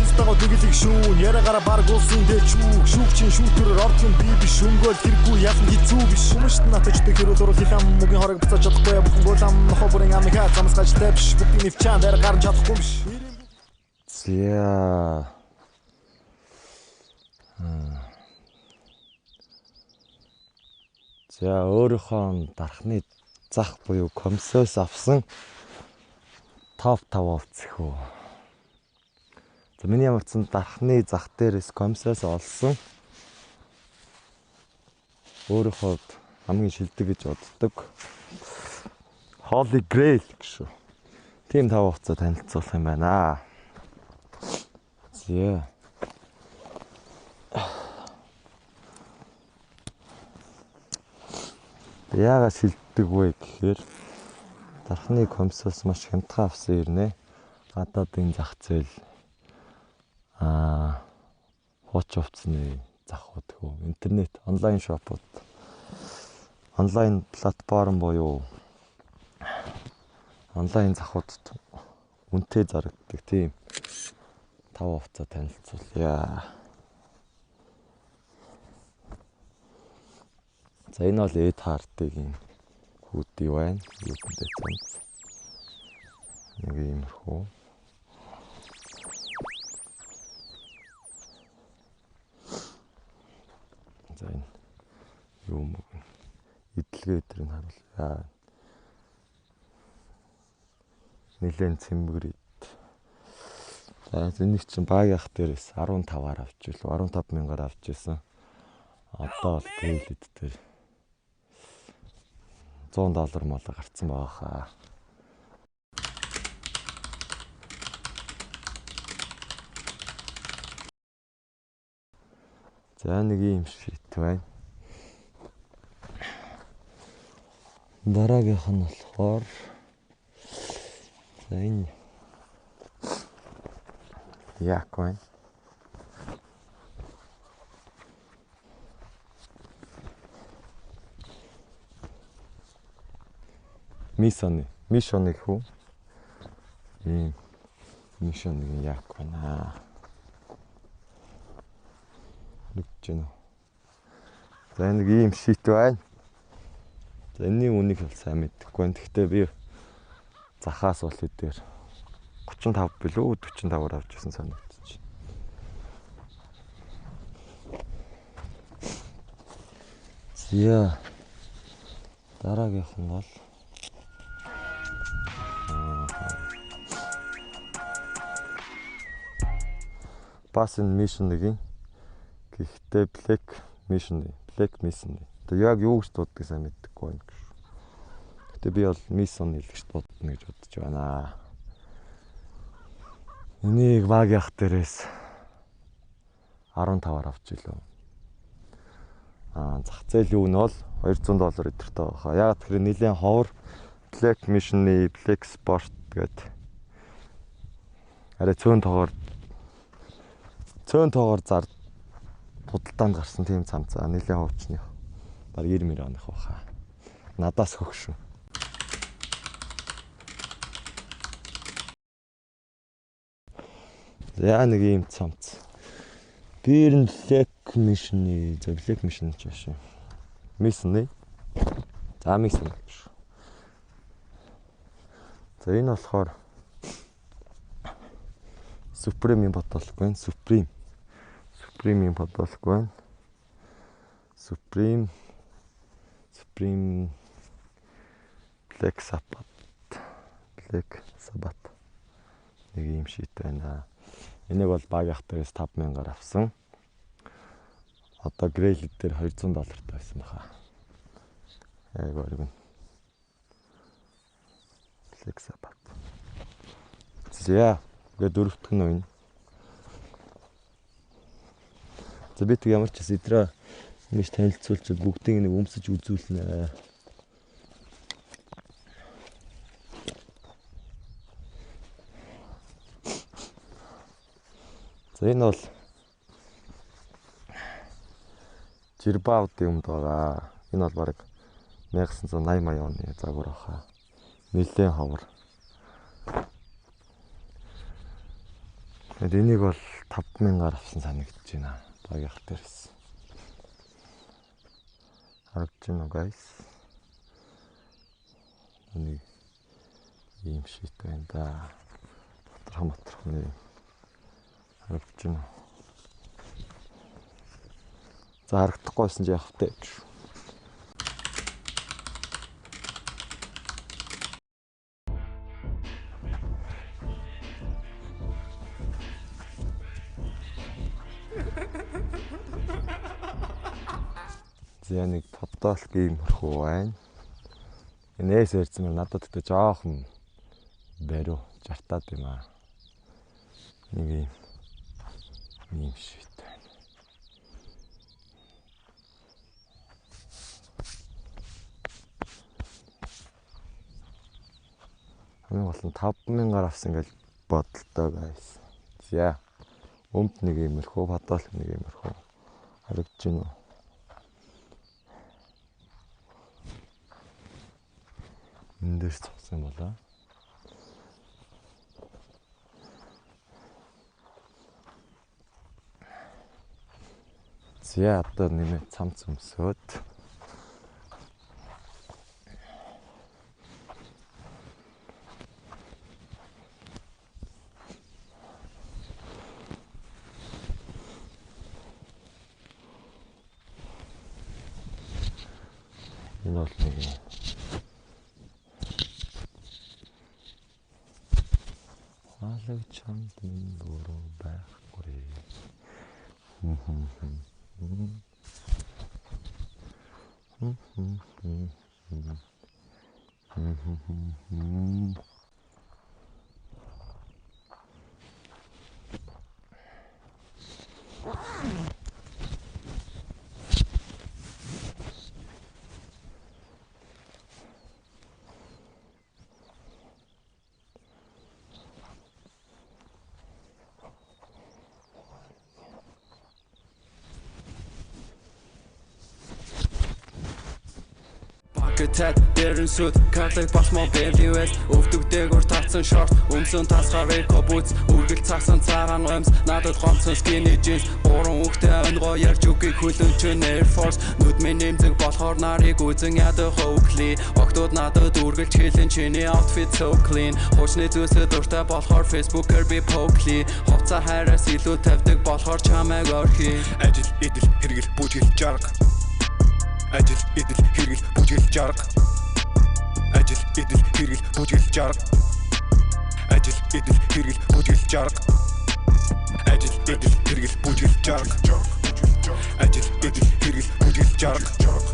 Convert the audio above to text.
Пистагоо дэглэг шүүн ярагаараа баг уусын дэ чүү шүүгчин шүүтэрээр ордын би биш өнгөөл хэрэггүй ялан хизүү биш хүмүүст натаждаг хэрүүл урал хилам мөгийн хорог буцааж чадахгүй бүхэн гуулам нохо бүрийн амиха замсгажтай биш бүгдийн нэвчаан дээр гарч чадахгүй биш. За өөрийнхөө дарахны зах буюу комиссоос авсан топ 5 овцох уу. За миний явуулсан дарахны зах дээрээс комиссоос олсон өөрийнхөө хамгийн шилдэг гэж боддог Holy Grail гэж. Тим 5 овцоо танилцуулах юм байна. За яагаад шилдэг вэ гэхээр дарахны комиссоос маш хямдхан авсан ирнэ. Гадаадын зах зээл хууч хувцсны захууд хөө интернет онлайн шопууд онлайн платформ буюу онлайн захуудад үнэтэй зарагддаг тийм 5 хувцас танилцуулъя. За энэ бол Ed Hart-ийн хүүдий байна. Юутай цанц. Нэг юм хөө. За энэ юм идэлгээ дээр нь харуулъя. Нилээн цэмгэр. За энийг чинь багийнх дээрээс 15-аар авч илүү 15,000-аар авч ирсэн. Одоо бол гэлэд дээр $100 мол гарцсан байгаа хаа. За нэг юм шийт байна. Дараагийнх нь болохоор за энэ яг байна. Мишоны хүү. Ийм мишоны яг байна. Нүгчнө. За нэг ийм шийт байна. За энэний үнийг бол сайн мэдэхгүй байна. Гэхдээ би захаас бол хэдээр 35 билүү 45-аар авч ирсэн санагдчих. Зя дараагийнх нь бол Басын мишнэгийн гэхдээ Black Mission. Тэгээ яг юу гэж дууддаг сайн мэдэхгүй байна гэж. Гэтэ би бол Mission хэлж дуудна гэж бодож байна. Энийг багийнх дээрээс 15-аар авч илээ. Зах зээл юу нь бол $200 өдөртэй байгаа. Яг тэгэхээр нэлээд ховор Black Mission-ы Black Sport гэдэг арай цөөн тоогоор зар худалдаанд гарсан тийм цамцаа нэлээд ховчны. Баг 90 оных баха. Надаас хөгшин. За нэг юм цамц. Бирн Black Mission-ы Black Mission ч биш. Mission-ы. За Mission. За энэ болохоор Supreme-ийн бодолгүй байна. Supreme-ийн бодолгүй байна. Supreme Black Sabbath. Нэг юм шийт байна. Энийг бол багийнх дээрээс 5,000-аар авсан. Одоо Grail дээр $200 байсан баха. Яг гоо. Black Sabbath. За дөрөвдөх нь байна. За би тэг ямар ч бас идраа ингэж танилцуулчаад бүгдийг нэг өмсөж үзүүлнэ. За энэ бол Жирбаудын юмд байгаа. Энэ бол баг 1980 оны загвар баха. Нилээн ховор. Тэгээд энийг бол 5000-аар авсан санагдаж байна. Багийнх дээрээс. Харагдаж байна уу guys? Энийг ийм шийт байна да. Доторх нэг харагдаж байна. За харагдахгүйсэн ч яах вэ? За нэг тодоолох иймэрхүү байна. Энээс ярьсан надад гэдэг жоохон бариу жартаад юм аа. Нэг ийм шийт байна. Хамгийн гол нь 5000-аар авсан гэж бодлоо guys. За өмд нэг иймэрхүү, бодоол нэг иймэрхүү харагдаж байна уу? Эндээс цогсон болоо. За одоо нэмээд цамц өмсөөд энэ бол нэг хаалт чамд минь буруу байхгүй. Тат дэрэн сүд картыг басмоо бэлдивэд өвдөгдөөгөр татсан шорт өмсөн тасгаар эко бүүц үргэл цаасан цагаан гомс надад гомцсон skinny jeans уран үхтэй өнгөө ярьж үгийг хүлэн чин Air Force нүд минь нэмзэг болохоор нарыг үзэн ядах Oakley октод надад үргэлж хэлэн чиний outfit so clean хуучны зүйлсээ дуртай болохоор Facebook-ээр би Pokely хувцас хайраас илүү тавьдаг болохоор чамайг орхи ажил идэл хэрэгэл бүжгэл жарга ажил идэл хэрэгэл бүжгэл жарга ажил идэл хэрэгэл бүжгэл жарга ажил идэл хэрэгэл бүжгэл жарга ажил идэл хэрэгэл бүжгэл жарга ажил идэл хэрэгэл бүжгэл жарга